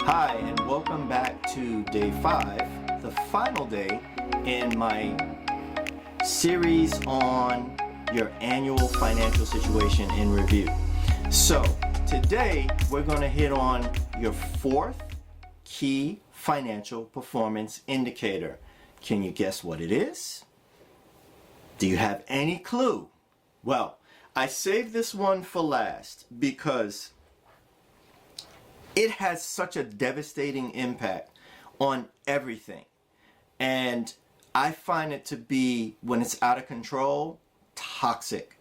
Hi, and welcome back to day 5, the final day in my series on your annual financial situation in review. So today we're going to hit on your 4th key financial performance indicator. Can you guess what it is? Do you have any clue? Well, I saved this one for last because it has such a devastating impact on everything. And I find it to be, when it's out of control, toxic.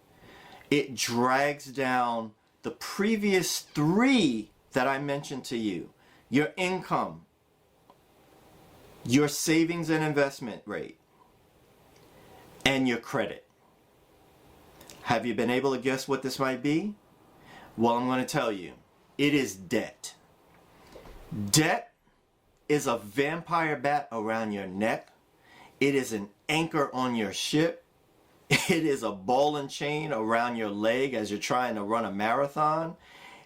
It drags down the previous 3 that I mentioned to you. Your income, your savings and investment rate, and your credit. Have you been able to guess what this might be? Well, I'm going to tell you. It is debt. Debt is a vampire bat around your neck. It is an anchor on your ship. It is a ball and chain around your leg as you're trying to run a marathon.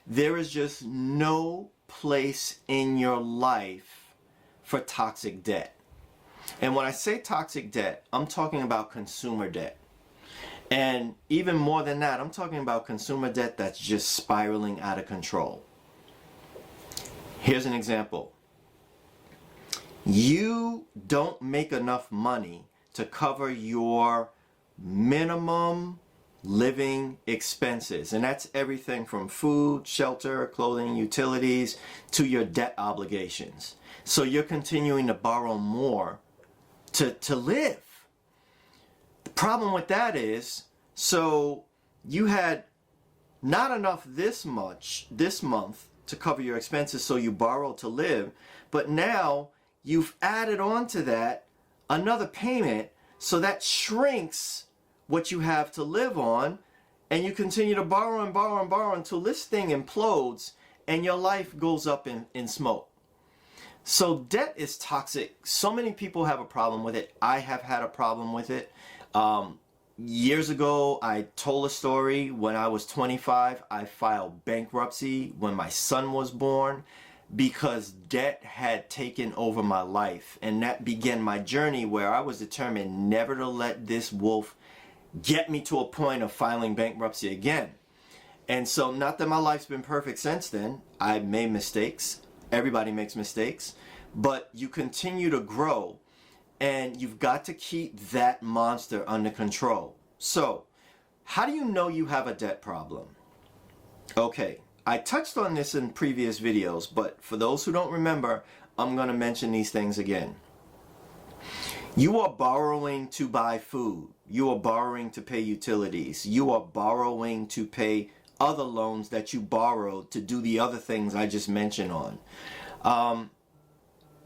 There is just no place in your life for toxic debt. And when I say toxic debt, I'm talking about consumer debt. And even more than that, I'm talking about consumer debt that's just spiraling out of control. Here's an example. You don't make enough money to cover your minimum living expenses. And that's everything from food, shelter, clothing, utilities, to your debt obligations. So you're continuing to borrow more to live. The problem with that is, so you had not enough this month to cover your expenses, so you borrow to live, but now you've added on to that another payment, so that shrinks what you have to live on, and you continue to borrow and borrow and borrow until this thing implodes and your life goes up in smoke. So debt is toxic. So many people have a problem with it. I have had a problem with it. Years ago, I told a story. When I was 25, I filed bankruptcy when my son was born because debt had taken over my life. And that began my journey where I was determined never to let this wolf get me to a point of filing bankruptcy again. And so, not that my life's been perfect since then. I've made mistakes. Everybody makes mistakes. But you continue to grow. And you've got to keep that monster under control. So, how do you know you have a debt problem? Okay, I touched on this in previous videos, but for those who don't remember, I'm going to mention these things again. You are borrowing to buy food. You are borrowing to pay utilities. You are borrowing to pay other loans that you borrowed to do the other things I just mentioned on.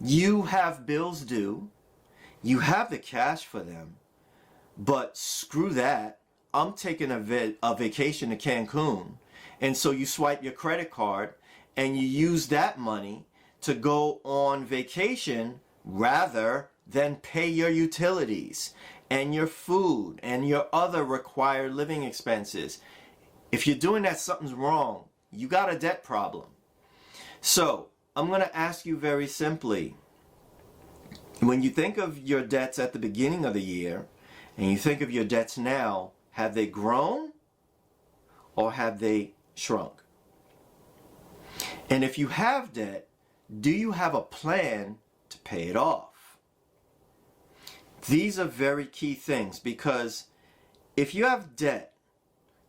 You have bills due. You have the cash for them, but screw that. I'm taking a vacation to Cancun. And so you swipe your credit card and you use that money to go on vacation rather than pay your utilities and your food and your other required living expenses. If you're doing that, something's wrong. You got a debt problem. So I'm going to ask you very simply, when you think of your debts at the beginning of the year and you think of your debts now, have they grown or have they shrunk? And if you have debt, do you have a plan to pay it off? These are very key things because if you have debt,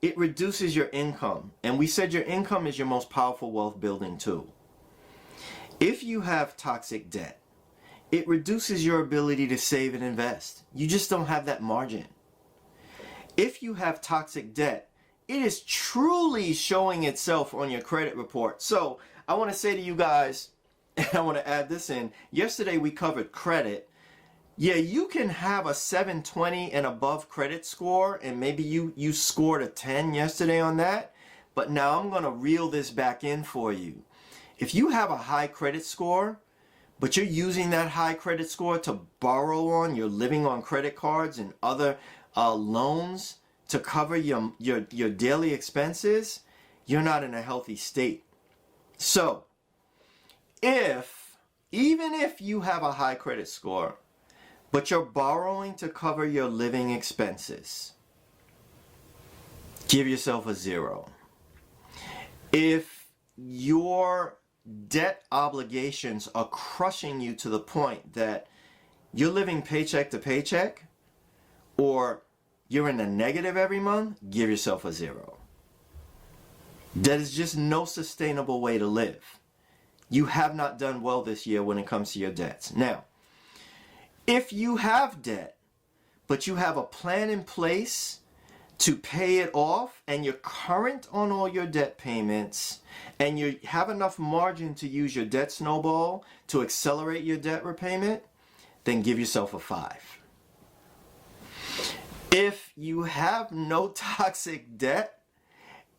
it reduces your income. And we said your income is your most powerful wealth building tool. If you have toxic debt, it reduces your ability to save and invest. You just don't have that margin. If you have toxic debt, it is truly showing itself on your credit report. So I want to say to you guys, and I want to add this in, yesterday we covered credit. Yeah, you can have a 720 and above credit score, and maybe you scored a 10 yesterday on that, but now I'm going to reel this back in for you. If you have a high credit score, but you're using that high credit score to borrow on, you're living on credit cards and other loans to cover your daily expenses, you're not in a healthy state. So Even if you have a high credit score, but you're borrowing to cover your living expenses, give yourself a 0. If your debt obligations are crushing you to the point that you're living paycheck to paycheck, or you're in the negative every month, give yourself a 0. That is just no sustainable way to live. You have not done well this year when it comes to your debts. Now, if you have debt, but you have a plan in place to pay it off, and you're current on all your debt payments, and you have enough margin to use your debt snowball to accelerate your debt repayment, then give yourself a 5. If you have no toxic debt,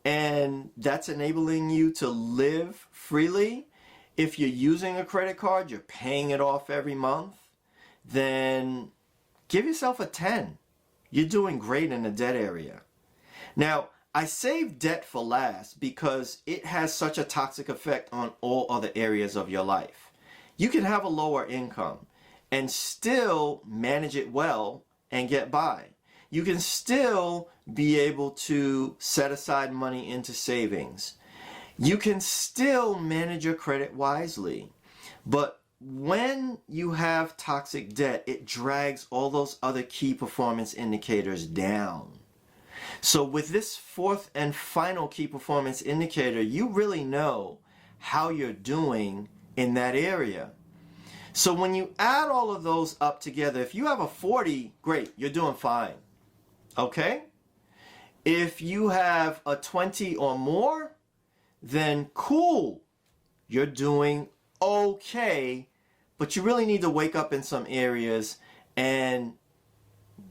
and that's enabling you to live freely, if you're using a credit card, you're paying it off every month, then give yourself a 10. You're doing great in the debt area. Now, I saved debt for last because it has such a toxic effect on all other areas of your life. You can have a lower income and still manage it well and get by. You can still be able to set aside money into savings. You can still manage your credit wisely. But when you have toxic debt, it drags all those other key performance indicators down. So with this fourth and final key performance indicator, you really know how you're doing in that area. So when you add all of those up together, if you have a 40, great, you're doing fine. Okay? If you have a 20 or more, then cool, you're doing okay, but you really need to wake up in some areas and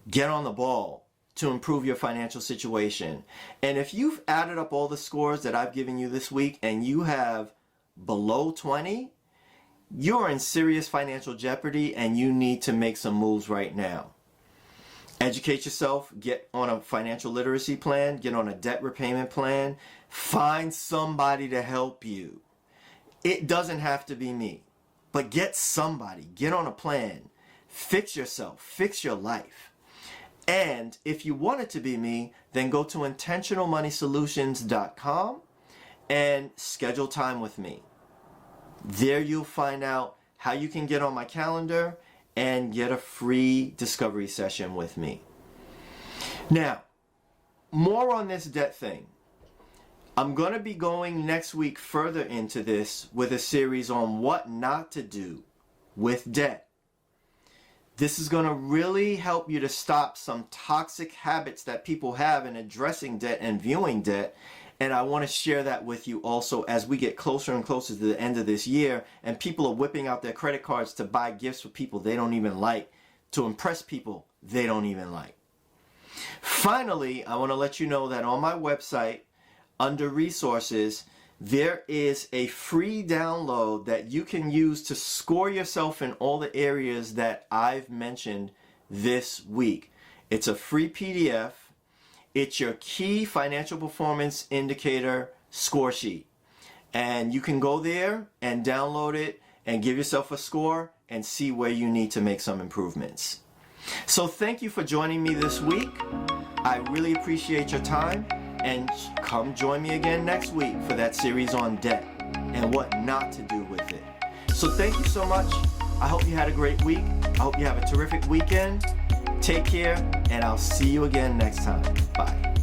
get on the ball to improve your financial situation. And if you've added up all the scores that I've given you this week and you have below 20, you're in serious financial jeopardy and you need to make some moves right now. Educate yourself, get on a financial literacy plan, get on a debt repayment plan, find somebody to help you. It doesn't have to be me, but get somebody, get on a plan, fix yourself, fix your life. And if you want it to be me, then go to intentionalmoneysolutions.com and schedule time with me. There you'll find out how you can get on my calendar and get a free discovery session with me. Now, more on this debt thing. I'm going to be going next week further into this with a series on what not to do with debt. This is going to really help you to stop some toxic habits that people have in addressing debt and viewing debt. And I want to share that with you also as we get closer and closer to the end of this year and people are whipping out their credit cards to buy gifts for people they don't even like, to impress people they don't even like. Finally, I want to let you know that on my website, under resources, there is a free download that you can use to score yourself in all the areas that I've mentioned this week. It's a free PDF. It's your key financial performance indicator score sheet. And you can go there and download it and give yourself a score and see where you need to make some improvements. So thank you for joining me this week. I really appreciate your time. And come join me again next week for that series on debt and what not to do with it. So thank you so much. I hope you had a great week. I hope you have a terrific weekend. Take care, and I'll see you again next time. Bye.